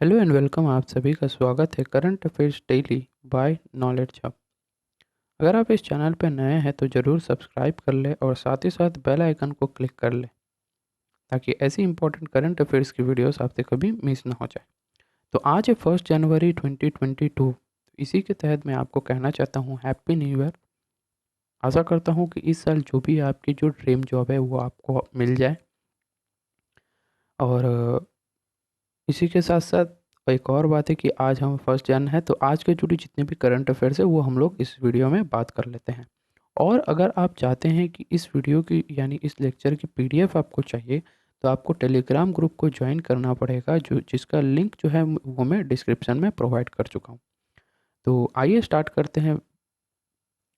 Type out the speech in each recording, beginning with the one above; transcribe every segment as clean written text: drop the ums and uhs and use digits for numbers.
Hello and welcome. आप सभी का स्वागत है current affairs daily by knowledge hub. अगर आप इस चैनल पर नए हैं तो ज़रूर सब्सक्राइब कर लें और साथ ही साथ बेल आइकन को क्लिक कर लें ताकि ऐसी इंपॉर्टेंट करंट अफेयर्स की वीडियोस आपसे कभी मिस ना हो जाए। तो आज है 1 जनवरी 2022। इसी के तहत मैं आपको कहना चाहता हूँ हैप्पी न्यू ईयर। आशा करता हूँ कि इस साल जो भी आपकी जो ड्रीम जॉब है वो आपको मिल जाए। और इसी के साथ साथ एक और बात है कि आज हम 1 जन है तो आज के जुड़ी जितने भी करंट अफेयर्स है वो हम लोग इस वीडियो में बात कर लेते हैं। और अगर आप चाहते हैं कि इस वीडियो की यानी इस लेक्चर की पीडीएफ आपको चाहिए तो आपको टेलीग्राम ग्रुप को ज्वाइन करना पड़ेगा, जो जिसका लिंक जो है वो मैं डिस्क्रिप्शन में प्रोवाइड कर चुका हूँ। तो आइए स्टार्ट करते हैं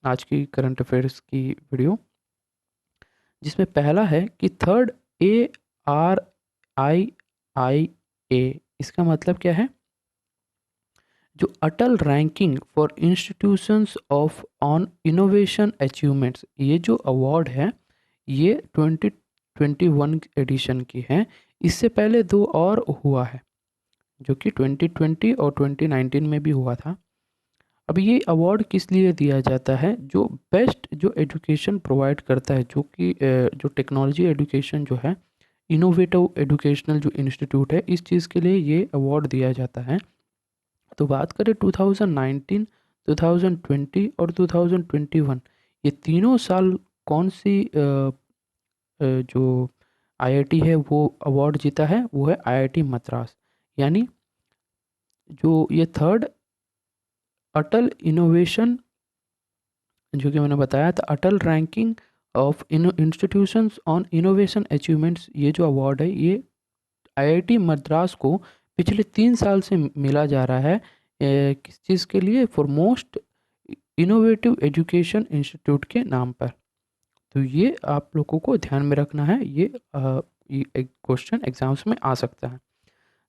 आज की करंट अफेयर्स की वीडियो, जिसमें पहला है कि थर्ड ARIIA, इसका मतलब क्या है? जो Atal ranking for institutions of on innovation achievements, ये जो अवार्ड है ये 2021 एडिशन की है। इससे पहले दो और हुआ है जो कि 2020 और 2019 में भी हुआ था। अब ये अवार्ड किस लिए दिया जाता है? जो बेस्ट जो एजुकेशन प्रोवाइड करता है, जो कि जो टेक्नोलॉजी एजुकेशन जो है, इनोवेटिव एजुकेशनल जो इंस्टीट्यूट है, इस चीज़ के लिए ये अवार्ड दिया जाता है। तो बात करें 2019, 2020 और 2021, ये तीनों साल कौन सी जो आईआईटी है वो अवार्ड जीता है? वो है आईआईटी मद्रास। यानी जो ये थर्ड अटल इनोवेशन, जो कि मैंने बताया था, Atal ranking of institutions on innovation achievements, ये जो अवार्ड है ये आईआईटी मद्रास को पिछले 3 साल से मिला जा रहा है। किस चीज़ के लिए? For most innovative education institute के नाम पर। तो ये आप लोगों को ध्यान में रखना है, ये एक क्वेश्चन एग्जाम्स में आ सकता है।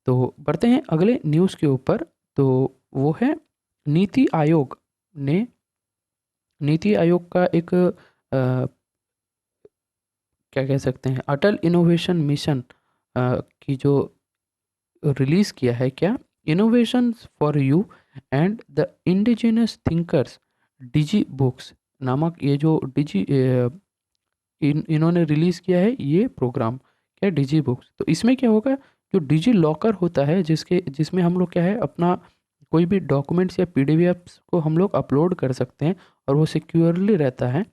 तो बढ़ते हैं अगले न्यूज़ के ऊपर। तो वो है नीति आयोग ने, नीति आयोग का एक क्या कह सकते हैं, अटल इनोवेशन मिशन की जो रिलीज़ किया है, क्या? Innovation for you and the indigenous thinkers digi books नामक ये जो इन्होंने रिलीज़ किया है ये प्रोग्राम, क्या? डिजी बुक्स। तो इसमें क्या होगा, जो डिजी लॉकर होता है जिसमें हम लोग क्या है अपना कोई भी डॉक्यूमेंट्स या पीडीएफ्स को हम लोग अपलोड कर सकते हैं और वो सिक्योरली रहता है।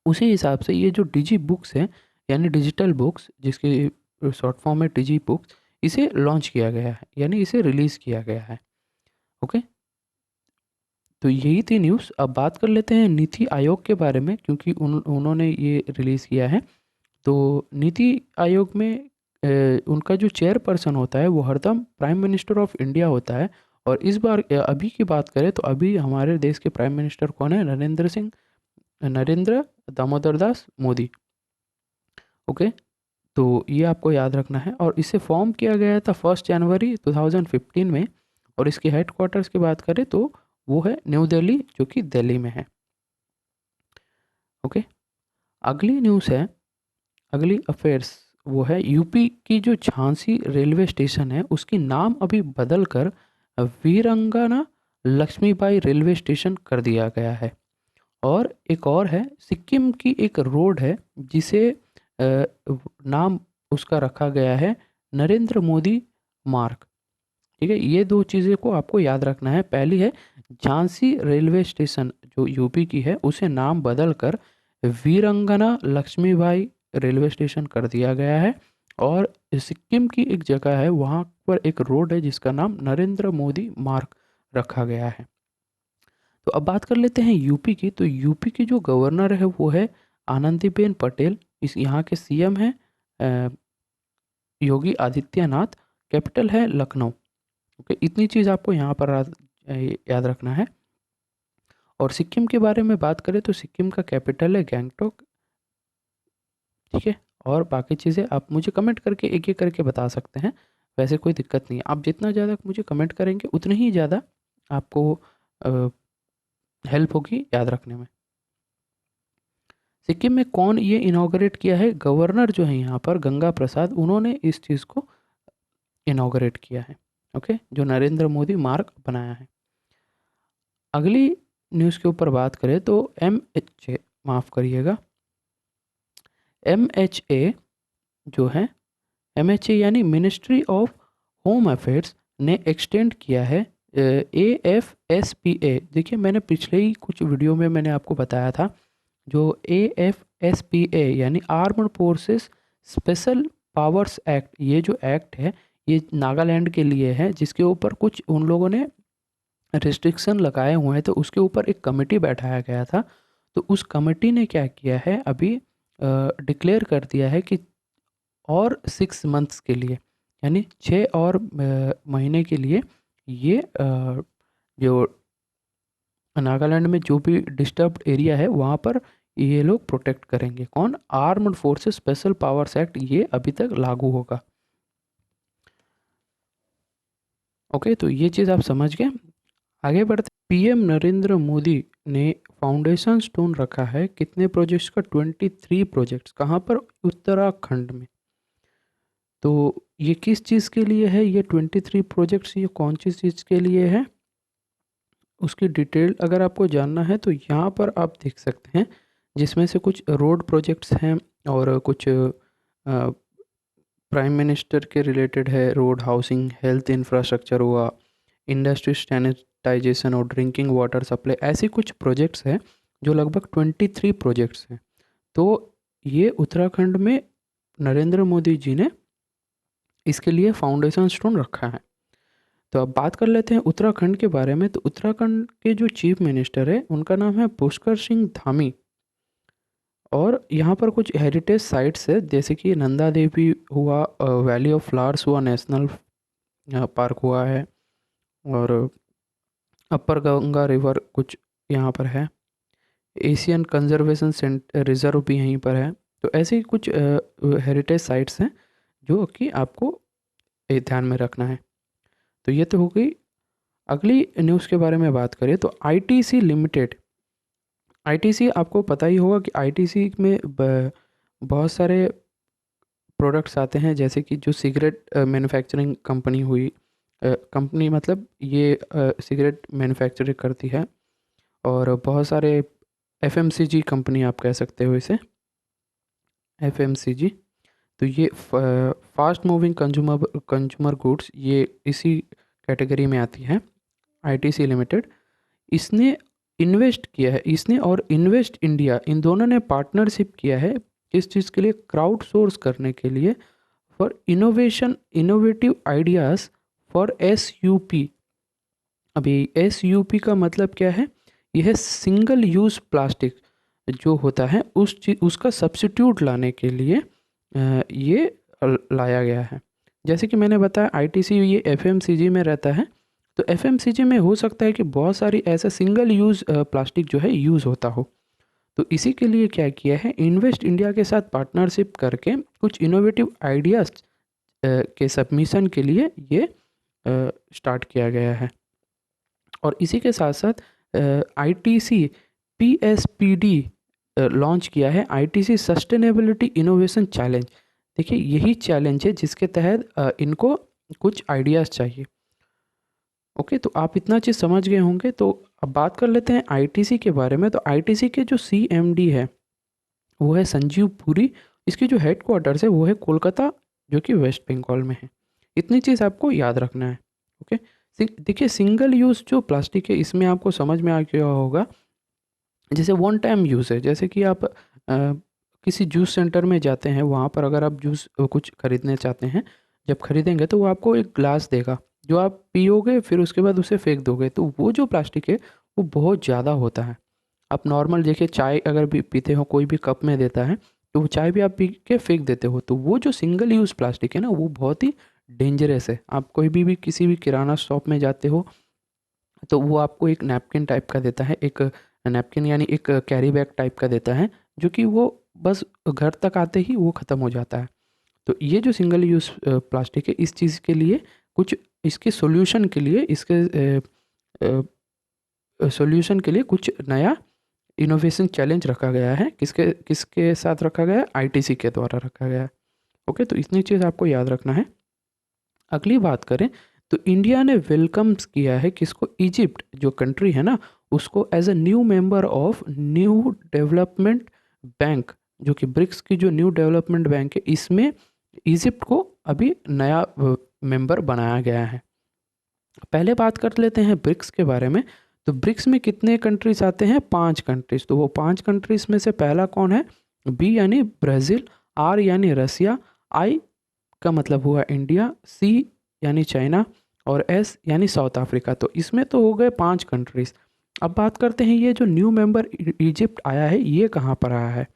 उसी हिसाब से ये जो डिजी बुक्स हैं यानी डिजिटल बुक्स, जिसके शॉर्ट फॉर्म है डिजी बुक्स, इसे लॉन्च किया गया है यानी इसे रिलीज़ किया गया है। ओके, तो यही थी न्यूज़। अब बात कर लेते हैं नीति आयोग के बारे में, क्योंकि उन्होंने ये रिलीज़ किया है। तो नीति आयोग में उनका जो चेयरपर्सन होता है वो हरदम प्राइम मिनिस्टर ऑफ इंडिया होता है। और इस बार अभी की बात करें तो अभी हमारे देश के प्राइम मिनिस्टर कौन है? नरेंद्र दामोदर दास मोदी। ओके, तो ये आपको याद रखना है। और इसे फॉर्म किया गया था 1 जनवरी 2015 में। और इसके हेड क्वार्टर्स की बात करें तो वो है न्यू दिल्ली, जो कि दिल्ली में है। ओके, अगली न्यूज़ है, अगली अफेयर्स वो है यूपी की जो झांसी रेलवे स्टेशन है उसकी नाम अभी बदल कर वीरंगना लक्ष्मीबाई रेलवे स्टेशन कर दिया गया है। और एक और है, सिक्किम की एक रोड है जिसे नाम उसका रखा गया है नरेंद्र मोदी मार्ग। ठीक है, ये दो चीज़ें को आपको याद रखना है। पहली है झांसी रेलवे स्टेशन जो यूपी की है उसे नाम बदल कर वीरंगना लक्ष्मीबाई रेलवे स्टेशन कर दिया गया है। और सिक्किम की एक जगह है वहाँ पर एक रोड है जिसका नाम नरेंद्र मोदी मार्ग रखा गया है। तो अब बात कर लेते हैं यूपी की। तो यूपी की जो गवर्नर है वो है आनंदीबेन पटेल। इस यहाँ के सीएम है योगी आदित्यनाथ। कैपिटल है लखनऊ। ओके, इतनी चीज़ आपको यहाँ पर याद रखना है। और सिक्किम के बारे में बात करें तो सिक्किम का कैपिटल है गैंगटॉक। ठीक है, और बाकी चीज़ें आप मुझे कमेंट करके एक एक करके बता सकते हैं। वैसे कोई दिक्कत नहीं है, आप जितना ज़्यादा मुझे कमेंट करेंगे उतनी ही ज़्यादा आपको हेल्प होगी याद रखने में। सिक्किम में कौन ये इनॉग्रेट किया है? गवर्नर जो है यहाँ पर गंगा प्रसाद, उन्होंने इस चीज़ को इनॉग्रेट किया है। ओके, जो नरेंद्र मोदी मार्ग बनाया है। अगली न्यूज़ के ऊपर बात करें तो MHA, माफ़ करिएगा, MHA जो है, MHA यानी मिनिस्ट्री ऑफ होम अफेयर्स ने एक्सटेंड किया है AFSPA। देखिए, मैंने पिछले ही कुछ वीडियो में मैंने आपको बताया था, जो AFSPA यानी armed forces special powers act, ये जो एक्ट है ये नागालैंड के लिए है, जिसके ऊपर कुछ उन लोगों ने रिस्ट्रिक्शन लगाए हुए हैं। तो उसके ऊपर एक कमेटी बैठाया गया था। तो उस कमेटी ने क्या किया है, अभी डिक्लेयर कर दिया है कि और 6 मंथ्स के लिए, यानी 6 और महीने के लिए ये जो नागालैंड में जो भी डिस्टर्ब्ड एरिया है वहाँ पर ये लोग प्रोटेक्ट करेंगे। कौन? Armed forces special powers act, ये अभी तक लागू होगा। ओके, तो ये चीज़ आप समझ गए। आगे बढ़ते, PM नरेंद्र मोदी ने फाउंडेशन स्टोन रखा है कितने प्रोजेक्ट्स का? 23 प्रोजेक्ट्स। कहाँ पर? उत्तराखंड में। तो ये किस चीज़ के लिए है ये 23 प्रोजेक्ट्स, ये कौन सी चीज़ के लिए है, उसकी डिटेल अगर आपको जानना है तो यहाँ पर आप देख सकते हैं, जिसमें से कुछ रोड प्रोजेक्ट्स हैं और कुछ प्राइम मिनिस्टर के रिलेटेड है, रोड, हाउसिंग, हेल्थ इंफ्रास्ट्रक्चर हुआ, इंडस्ट्री सैनिटाइजेशन और ड्रिंकिंग वाटर सप्लाई, ऐसे कुछ प्रोजेक्ट्स हैं जो लगभग 23 प्रोजेक्ट्स हैं। तो ये उत्तराखंड में नरेंद्र मोदी जी ने इसके लिए फाउंडेशन स्टोन रखा है। तो अब बात कर लेते हैं उत्तराखंड के बारे में। तो उत्तराखंड के जो चीफ मिनिस्टर है उनका नाम है पुष्कर सिंह धामी, और यहाँ पर कुछ हेरिटेज साइट्स है, जैसे कि नंदा देवी हुआ, वैली ऑफ फ्लावर्स हुआ, नेशनल पार्क हुआ है, और अपर गंगा रिवर कुछ यहाँ पर है, एशियन कंजर्वेशन रिजर्व भी यहीं पर है। तो ऐसे ही कुछ हेरिटेज साइट्स हैं जो कि आपको ध्यान में रखना है। तो ये तो हो गई। अगली न्यूज़ के बारे में बात करें तो ITC लिमिटेड, ITC आपको पता ही होगा कि ITC में बहुत सारे प्रोडक्ट्स आते हैं, जैसे कि जो सिगरेट मैन्युफैक्चरिंग कंपनी हुई, कंपनी मतलब ये सिगरेट मैन्युफैक्चरिंग करती है, और बहुत सारे FMCG कंपनी आप कह सकते हो इसे, FMCG। तो ये फास्ट मूविंग कंज्यूमर गुड्स, ये इसी कैटेगरी में आती है ITC लिमिटेड। इसने इन्वेस्ट किया है, इसने और इन्वेस्ट इंडिया, इन दोनों ने पार्टनरशिप किया है किस चीज़ के लिए? क्राउड सोर्स करने के लिए, for innovative ideas for SUP। अभी SUP का मतलब क्या है? यह सिंगल यूज़ प्लास्टिक जो होता है उसका सब्स्टिट्यूट लाने के लिए ये लाया गया है। जैसे कि मैंने बताया ITC ये FMCG में रहता है, तो FMCG में हो सकता है कि बहुत सारी ऐसा सिंगल यूज़ प्लास्टिक जो है यूज़ होता हो। तो इसी के लिए क्या किया है, इन्वेस्ट इंडिया के साथ पार्टनरशिप करके कुछ इनोवेटिव आइडियाज़ के सबमिशन के लिए ये स्टार्ट किया गया है। और इसी के साथ साथ ITC PSPD लॉन्च किया है, ITC सस्टेनेबिलिटी इनोवेशन चैलेंज। देखिए, यही चैलेंज है जिसके तहत इनको कुछ आइडियाज़ चाहिए। ओके, तो आप इतना चीज़ समझ गए होंगे। तो अब बात कर लेते हैं ITC के बारे में। तो ITC के जो CMD है वो है संजीव पुरी, इसकी जो हेड क्वार्टर्स है वो है कोलकाता, जो कि वेस्ट बंगाल में है। इतनी चीज़ आपको याद रखना है। ओके, देखिए, सिंगल यूज़ जो प्लास्टिक है इसमें आपको समझ में आ गया होगा, जैसे वन टाइम यूज़ है। जैसे कि आप किसी जूस सेंटर में जाते हैं, वहाँ पर अगर आप जूस कुछ खरीदने चाहते हैं, जब खरीदेंगे तो वो आपको एक ग्लास देगा, जो आप पियोगे फिर उसके बाद उसे फेंक दोगे। तो वो जो प्लास्टिक है वो बहुत ज़्यादा होता है। आप नॉर्मल देखिए, चाय अगर भी पीते हो, कोई भी कप में देता है तो वो चाय भी आप पी के फेंक देते हो। तो वो जो सिंगल यूज़ प्लास्टिक है ना, वो बहुत ही डेंजरस है। आप कोई भी किसी भी किराना शॉप में जाते हो तो वो आपको एक नैपकिन टाइप का देता है, एक नैपकिन यानी एक कैरी बैग टाइप का देता है, जो कि वो बस घर तक आते ही वो ख़त्म हो जाता है। तो ये जो सिंगल यूज़ प्लास्टिक है, इस चीज़ के लिए कुछ, इसके सॉल्यूशन के लिए, इसके सॉल्यूशन के लिए कुछ नया इनोवेशन चैलेंज रखा गया है। किसके किसके साथ रखा गया है? ITC के द्वारा रखा गया है। ओके, तो इतनी चीज़ आपको याद रखना है। अगली बात करें तो इंडिया ने वेलकम्स किया है किसको, इजिप्ट जो कंट्री है ना उसको as a new member of new development bank, जो कि ब्रिक्स की जो न्यू डेवलपमेंट बैंक है इसमें इजिप्ट को अभी नया मेंबर बनाया गया है। पहले बात कर लेते हैं ब्रिक्स के बारे में। तो ब्रिक्स में कितने कंट्रीज आते हैं, 5 कंट्रीज। तो वो 5 कंट्रीज में से पहला कौन है, बी यानी ब्राज़ील, आर यानी रसिया, आई का मतलब हुआ इंडिया, सी यानी चाइना और एस यानी साउथ अफ्रीका। तो इसमें तो हो गए 5 कंट्रीज। अब बात करते हैं ये जो न्यू मेंबर इजिप्ट आया है ये कहाँ पर आया है।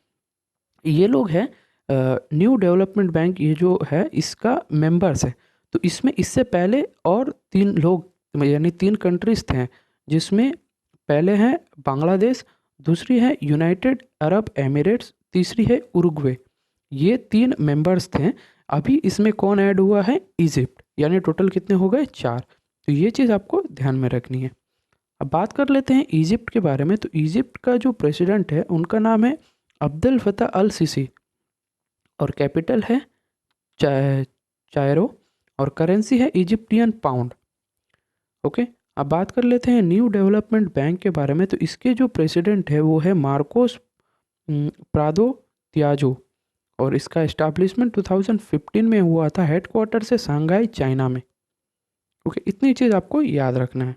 ये लोग हैं न्यू डेवलपमेंट बैंक, ये जो है इसका मेंबर्स है। तो इसमें इससे पहले और 3 लोग यानी 3 कंट्रीज थे, जिसमें पहले हैं बांग्लादेश, दूसरी है यूनाइटेड अरब एमिरेट्स, तीसरी है उरुग्वे। ये 3 मेंबर्स थे। अभी इसमें कौन ऐड हुआ है, इजिप्ट, यानी टोटल कितने हो गए, 4। तो ये चीज़ आपको ध्यान में रखनी है। अब बात कर लेते हैं इजिप्ट के बारे में। तो इजिप्ट का जो प्रेसिडेंट है उनका नाम है अब्दुल फतह अल सीसी और कैपिटल है चायरो और करेंसी है इजिप्टियन पाउंड। ओके, अब बात कर लेते हैं न्यू डेवलपमेंट बैंक के बारे में। तो इसके जो प्रेसिडेंट है वो है मार्कोस प्रादो त्याजो और इसका इस्टेब्लिशमेंट 2015 में हुआ था, हेडक्वार्टर से शंघाई चाइना में। ओके, इतनी चीज़ आपको याद रखना है।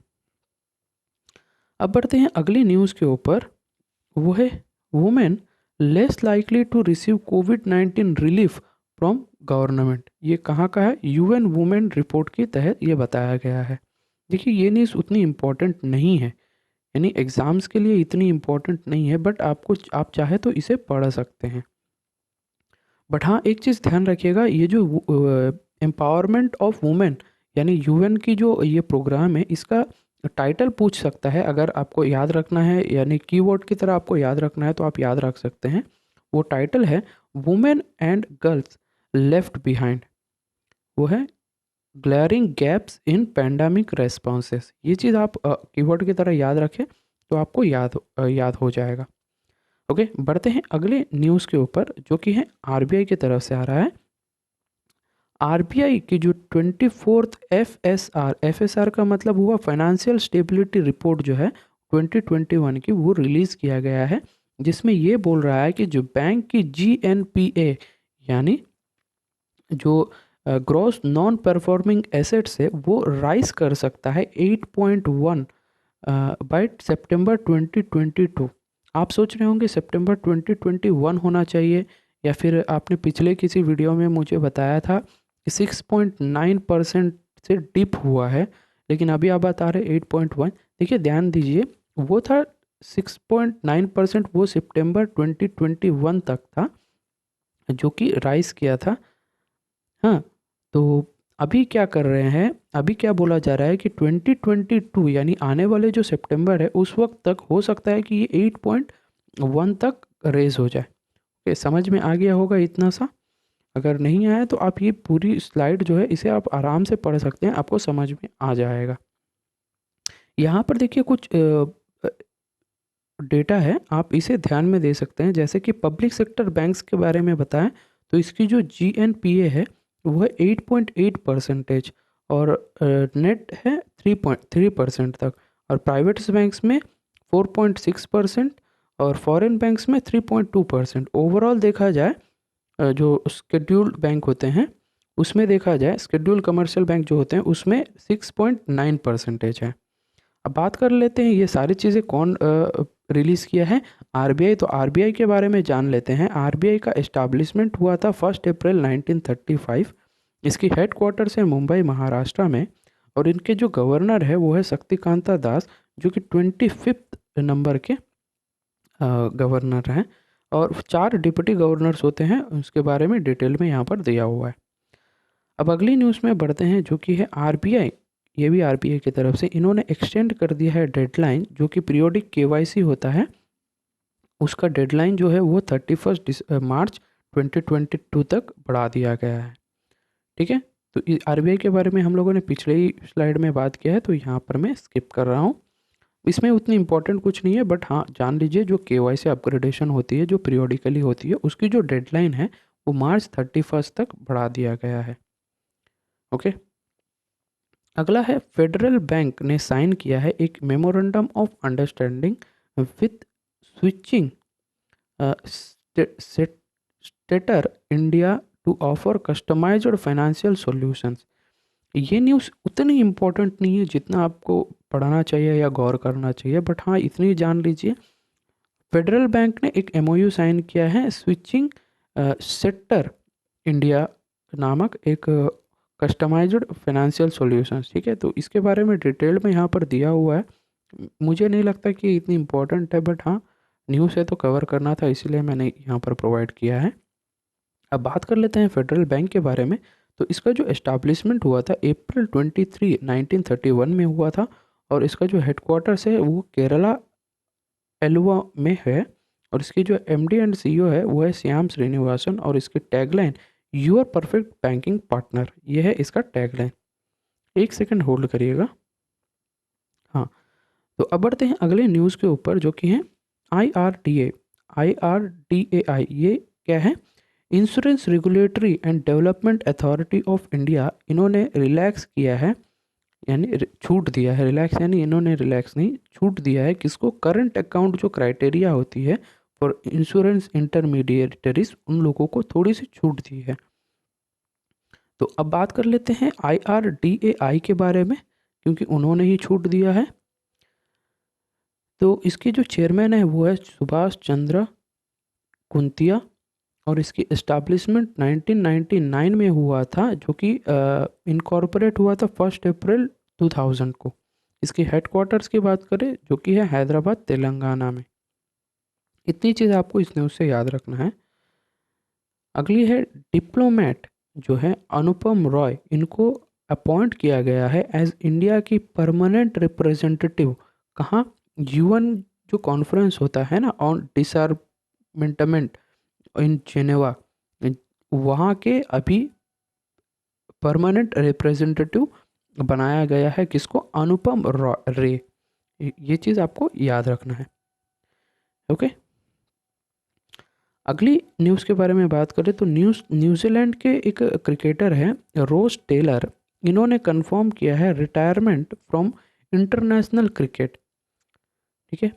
अब बढ़ते हैं अगली न्यूज़ के ऊपर, वो है women less likely to receive कोविड-19 रिलीफ फ्रॉम गवर्नमेंट। ये कहाँ का है, यूएन वुमेन रिपोर्ट के तहत ये बताया गया है। देखिए ये न्यूज़ उतनी इम्पोर्टेंट नहीं है, यानी एग्ज़ाम्स के लिए इतनी इम्पोर्टेंट नहीं है, बट आप चाहे तो इसे पढ़ सकते हैं। बट हाँ एक चीज़ ध्यान रखिएगा, ये जो एम्पावरमेंट ऑफ वुमेन यानी यूएन की जो ये प्रोग्राम है इसका टाइटल पूछ सकता है। अगर आपको याद रखना है यानी कीवर्ड की तरह आपको याद रखना है तो आप याद रख सकते हैं। वो टाइटल है women and girls left behind. वो है glaring gaps in pandemic responses. ये चीज़ आप कीवर्ड की तरह याद रखें तो आपको याद हो जाएगा। ओके, बढ़ते हैं अगले न्यूज़ के ऊपर जो कि है आरबीआई की तरफ से आ रहा है। आरबीआई की जो 24th एफएसआर का मतलब हुआ फाइनेंशियल स्टेबिलिटी रिपोर्ट जो है 2021 की, वो रिलीज़ किया गया है, जिसमें ये बोल रहा है कि जो बैंक की जीएनपीए यानी जो ग्रॉस नॉन परफॉर्मिंग एसेट्स है वो राइज कर सकता है 8.1 बाय सितंबर 2022। आप सोच रहे होंगे सितंबर 2021 होना चाहिए, या फिर आपने पिछले किसी वीडियो में मुझे बताया था कि 6.9% से डिप हुआ है, लेकिन अभी आप बता रहे 8.1। देखिए ध्यान दीजिए, वो था 6.9%, वो सितंबर 2021 तक था जो कि राइज किया था। हाँ, तो अभी क्या कर रहे हैं, अभी क्या बोला जा रहा है कि 2022 यानी आने वाले जो सितंबर है उस वक्त तक हो सकता है कि ये 8.1 तक रेज हो जाए। ओके, समझ में आ गया होगा इतना सा। अगर नहीं आया तो आप ये पूरी स्लाइड जो है इसे आप आराम से पढ़ सकते हैं, आपको समझ में आ जाएगा। यहाँ पर देखिए कुछ डेटा है, आप इसे ध्यान में दे सकते हैं। जैसे कि पब्लिक सेक्टर बैंक्स के बारे में बताएं तो इसकी जो जीएनपीए है वो है 8.8% और नेट है 3.3% तक, और प्राइवेट बैंक्स में 4.6% और फॉरेन बैंक्स में 3.2%। ओवरऑल देखा जाए जो शेड्यूल्ड बैंक होते हैं उसमें देखा जाए, शेड्यूल्ड कमर्शियल बैंक जो होते हैं उसमें 6.9% है। अब बात कर लेते हैं ये सारी चीज़ें कौन रिलीज़ किया है, आरबीआई। तो आरबीआई के बारे में जान लेते हैं। आरबीआई का इस्टेब्लिशमेंट हुआ था 1 अप्रैल 1935। इसकी हेड क्वार्टर्स है मुंबई महाराष्ट्र में, और इनके जो गवर्नर है वो है शक्तिकांता दास, जो कि 25th नंबर के गवर्नर हैं, और 4 डिप्टी गवर्नर्स होते हैं, उसके बारे में डिटेल में यहाँ पर दिया हुआ है। अब अगली न्यूज़ में बढ़ते हैं जो कि है आरबीआई। ये भी आरबीआई की तरफ से इन्होंने एक्सटेंड कर दिया है डेडलाइन, जो कि पीरियोडिक केवाईसी होता है उसका डेडलाइन जो है वो 31 मार्च 2022 तक बढ़ा दिया गया है। ठीक है, तो आरबीआई के बारे में हम लोगों ने पिछले ही स्लाइड में बात किया है, तो यहाँ पर मैं स्किप कर रहा हूँ। इसमें उतनी इंपॉर्टेंट कुछ नहीं है, बट हाँ जान लीजिए जो केवाईसी अपग्रेडेशन होती है जो पीरियोडिकली होती है उसकी जो डेडलाइन है वो मार्च 31 तक बढ़ा दिया गया है। ओके, अगला है फेडरल बैंक ने साइन किया है एक memorandum of understanding with switching stator India to offer customised financial solutions. ये न्यूज़ उतनी इम्पोर्टेंट नहीं है जितना आपको पढ़ना चाहिए या गौर करना चाहिए, बट हाँ इतनी जान लीजिए, फेडरल बैंक ने एक एमओयू साइन किया है स्विचिंग सेक्टर इंडिया नामक एक कस्टमाइज्ड फाइनेंशियल सॉल्यूशंस। ठीक है, तो इसके बारे में डिटेल में यहाँ पर दिया हुआ है। मुझे नहीं लगता कि इतनी इम्पोर्टेंट है, बट हाँ न्यूज़ है तो कवर करना था, इसीलिए मैंने यहाँ पर प्रोवाइड किया है। अब बात कर लेते हैं फेडरल बैंक के बारे में। तो इसका जो एस्टैब्लिशमेंट हुआ था अप्रैल 23 1931 में हुआ था, और इसका जो हेडक्वार्टर्स है वो केरला एलुवा में है, और इसकी जो एमडी एंड सीईओ है वो है श्याम श्रीनिवासन, और इसकी tagline your perfect banking partner, ये है इसका टैगलाइन। एक सेकंड होल्ड करिएगा। हाँ, तो अब बढ़ते हैं अगले न्यूज़ के ऊपर जो कि है IRDAI। ये क्या है? Insurance regulatory and development authority of India, इन्होंने रिलैक्स किया है, यानी छूट दिया है, रिलैक्स यानी इन्होंने रिलैक्स नहीं, छूट दिया है किसको? करंट अकाउंट जो क्राइटेरिया होती है फॉर इंश्योरेंस इंटरमीडिएटरीज, उन लोगों को थोड़ी सी छूट दी है। तो अब बात कर लेते हैं IRDAI के बारे में, क्योंकि उन्होंने ही छूट दिया है। तो इसके जो चेयरमैन है वो है सुभाष चंद्र कुंतिया, और इसकी इस्टेब्लिशमेंट 1999 में हुआ था, जो कि इनकॉर्पोरेट हुआ था 1 अप्रैल 2000 को। इसके हेडक्वार्टर्स की बात करें जो कि है हैदराबाद तेलंगाना में। इतनी चीज़ आपको इस न्यूज़ से याद रखना है। अगली है डिप्लोमेट जो है अनुपम रॉय, इनको अपॉइंट किया गया है एज इंडिया की परमानेंट रिप्रेजेंटेटिव। कहाँ? यूएन जो कॉन्फ्रेंस होता है ना ऑन डिसआर्मेंटमेंट इन जेनेवा, वहाँ के अभी परमानेंट रिप्रेजेंटेटिव बनाया गया है किसको? अनुपम रे। ये चीज़ आपको याद रखना है। ओके, अगली न्यूज़ के बारे में बात करें तो न्यूजीलैंड के एक क्रिकेटर हैं रोज टेलर, इन्होंने कंफर्म किया है रिटायरमेंट फ्रॉम इंटरनेशनल क्रिकेट। ठीक है,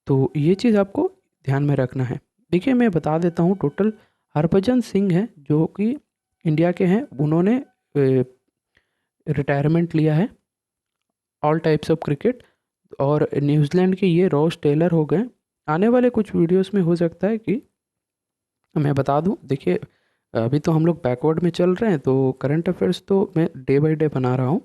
तो ये चीज़ आपको ध्यान में रखना है। देखिए मैं बता देता हूँ, टोटल हरभजन सिंह हैं जो कि इंडिया के हैं, उन्होंने रिटायरमेंट लिया है ऑल टाइप्स ऑफ क्रिकेट, और न्यूजीलैंड के ये रॉस टेलर हो गए। आने वाले कुछ वीडियोस में हो सकता है कि मैं बता दूं। देखिए अभी तो हम लोग बैकवर्ड में चल रहे हैं, तो करंट अफेयर्स तो मैं डे बाय डे बना रहा हूँ,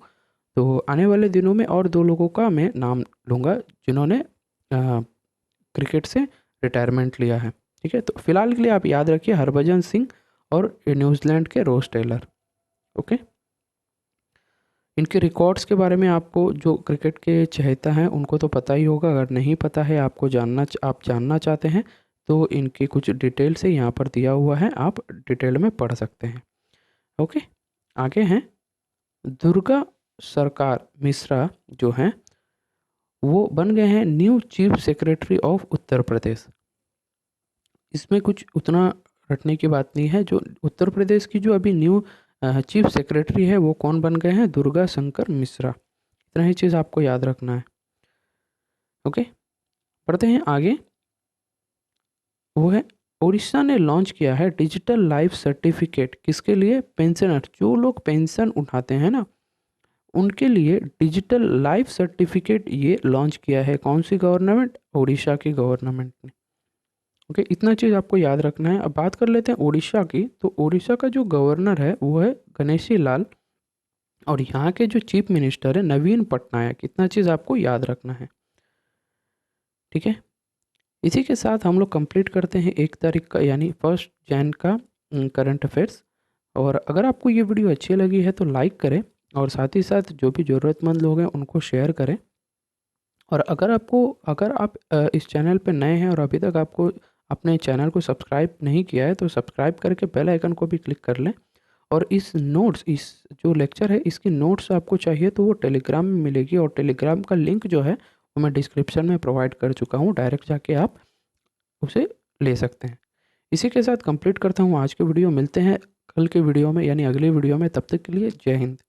तो आने वाले दिनों में और 2 लोगों का मैं नाम लूँगा जिन्होंने क्रिकेट से रिटायरमेंट लिया है। ठीक है, तो फिलहाल के लिए आप याद रखिए हरभजन सिंह और न्यूजीलैंड के रोस टेलर। ओके, इनके रिकॉर्ड्स के बारे में आपको जो क्रिकेट के चहेता हैं उनको तो पता ही होगा, अगर नहीं पता है आप जानना चाहते हैं तो इनकी कुछ डिटेल से यहाँ पर दिया हुआ है, आप डिटेल में पढ़ सकते हैं। ओके, आगे हैं दुर्गा सरकार मिश्रा जो हैं वो बन गए हैं new chief secretary of Uttar Pradesh. इसमें कुछ उतना रटने की बात नहीं है, जो उत्तर प्रदेश की जो अभी न्यू चीफ सेक्रेटरी है वो कौन बन गए हैं? दुर्गा शंकर मिश्रा। इतना ही चीज़ आपको याद रखना है। ओके, पढ़ते हैं आगे। वो है उड़ीसा ने लॉन्च किया है डिजिटल लाइफ सर्टिफिकेट, किसके लिए? पेंशनर, जो लोग पेंशन उठाते हैं ना उनके लिए डिजिटल लाइफ सर्टिफिकेट ये लॉन्च किया है। कौन सी गवर्नमेंट? उड़ीसा की गवर्नमेंट ने। ओके, इतना चीज़ आपको याद रखना है। अब बात कर लेते हैं उड़ीसा की। तो उड़ीसा का जो गवर्नर है वो है गणेशी लाल, और यहाँ के जो चीफ मिनिस्टर है नवीन पटनायक। इतना चीज़ आपको याद रखना है। ठीक है, इसी के साथ हम लोग कंप्लीट करते हैं 1 तारीख का यानी 1 जैन का करंट अफेयर्स। और अगर आपको ये वीडियो अच्छी लगी है तो लाइक करें, और साथ ही साथ जो भी ज़रूरतमंद लोग हैं उनको शेयर करें। और अगर आप इस चैनल पे नए हैं और अभी तक आपको अपने चैनल को सब्सक्राइब नहीं किया है तो सब्सक्राइब करके बेल आइकन को भी क्लिक कर लें। और इस जो लेक्चर है इसकी नोट्स आपको चाहिए तो वो टेलीग्राम में मिलेगी, और टेलीग्राम का लिंक जो है वो मैं डिस्क्रिप्शन में प्रोवाइड कर चुका हूँ, डायरेक्ट जाके आप उसे ले सकते हैं। इसी के साथ कंप्लीट करता हूँ आज की वीडियो। मिलते हैं कल के वीडियो में यानी अगले वीडियो में, तब तक के लिए जय हिंद।